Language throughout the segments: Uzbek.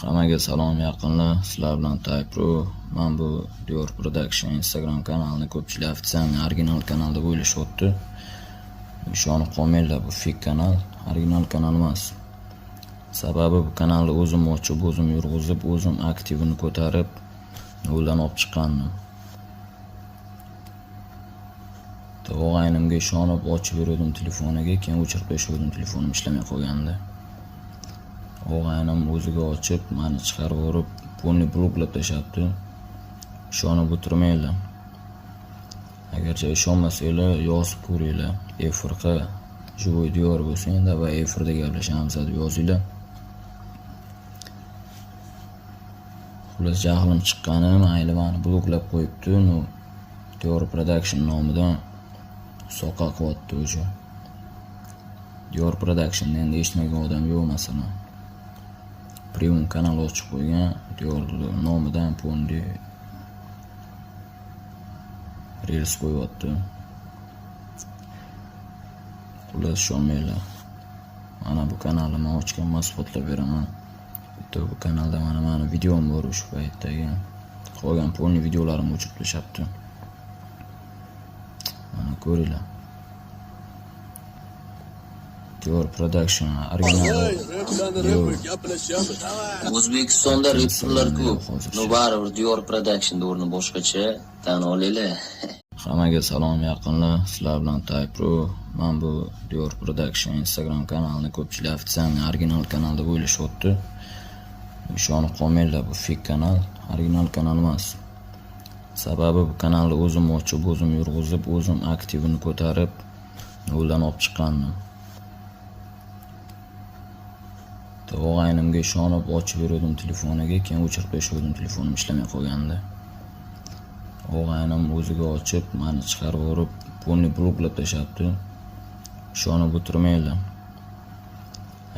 Hammaga salom yaqinlar, sizlar bilan Taypro. Men bu Dior Production Instagram kanalini ko'pchilik ofitsialniy original kanal deb o'ylashyapti. Ishonib qolmanglar, bu fake kanal, original kanal emas. Sababi bu kanalni o'zim ochib, o'zim yurg'izib, o'zim aktivini ko'tarib, yo'ldan olib chiqqandim. O'g'aynimga ishonib ochib berdim telefoniga, keyin o'chirib tashladim, telefonim ishlamay qolgandi. O'g'aynim o'ziga ochib, meni chiqarib yorib, pulni bloklab tashlabdi. Ishonib o'tirmanglar. Agarcha ishonmasanglar, yozib ko'ringlar. Efirqa Живой Dior bo'lsa-da va efirda gaplashamiz deb yozinglar. Xullas jahlim chiqqani, mayli meni bloklab qo'yibdi. Dior Production nomidan soqa qilyapti o'sha. Dior Production endi eshitmagan odam yo'q masalan. Premium kanal ochib qo'ygan, Dior nomidan pondi reels qo'yapti. Xullas ishonmanglar. Mana bu kanalni men ochgan mas'ulotlab beraman. Bitta bu kanalda mana videom bor o'sha paytdagi. Qolgan pondi videolarimni o'chirib tashlabdi. Mana ko'ringlar. Dior Production original. O'zbekistonda reptillar ko'p. Baribir Dior Production o'rni boshqacha, tan olinglar. Hammaga salom yaqinlar, sizlar bilan Taypro. Men bu Dior Production Instagram kanalini ko'pchilik ofitsialniy original kanal deb o'ylashyapti. Ishonib qolmanglar, bu fake kanal, original kanal emas. Sababi bu kanalni o'zim ochib, o'zim yurg'izib, o'zim aktivini ko'tarib, yo'ldan olib chiqqandim. O'g'aynimga ishonib ochib berdim telefoniga, keyin o'chirib tashladim, telefonim ishlamay qolgandi. O'g'aynim o'ziga ochib, meni chiqarib yorib, pulni bloklab tashlabdi. Ishonib o'tirmanglar.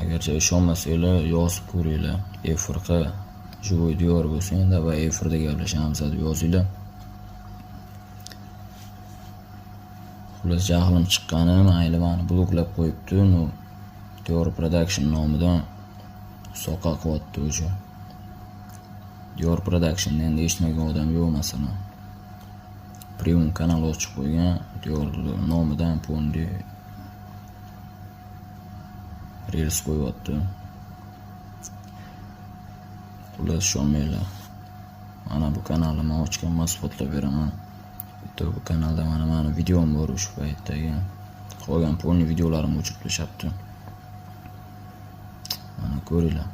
Agarcha ishonmasanglar, yozib ko'ringlar. Efirqa Живой Dior bo'lsa-da va efirda gaplashamiz deb yozinglar. Xullas jahlim chiqqani, mayli meni bloklab qo'yibdi. Dior Production nomidan soqa qilyapti o'sha. Dior Production endi eshitmagan odam yo'q masalan. Premium kanal ochib qo'ygan, Dior nomidan pondi reels qo'yapti. Xullas ishonmanglar. Mana bu kanalni men ochgan mas'ulotlab beraman. Bitta bu kanalda mana videom bor o'sha paytdagi. Qolgan pondi videolarimni o'chirib tashlabdi. Mana ko'ringlar.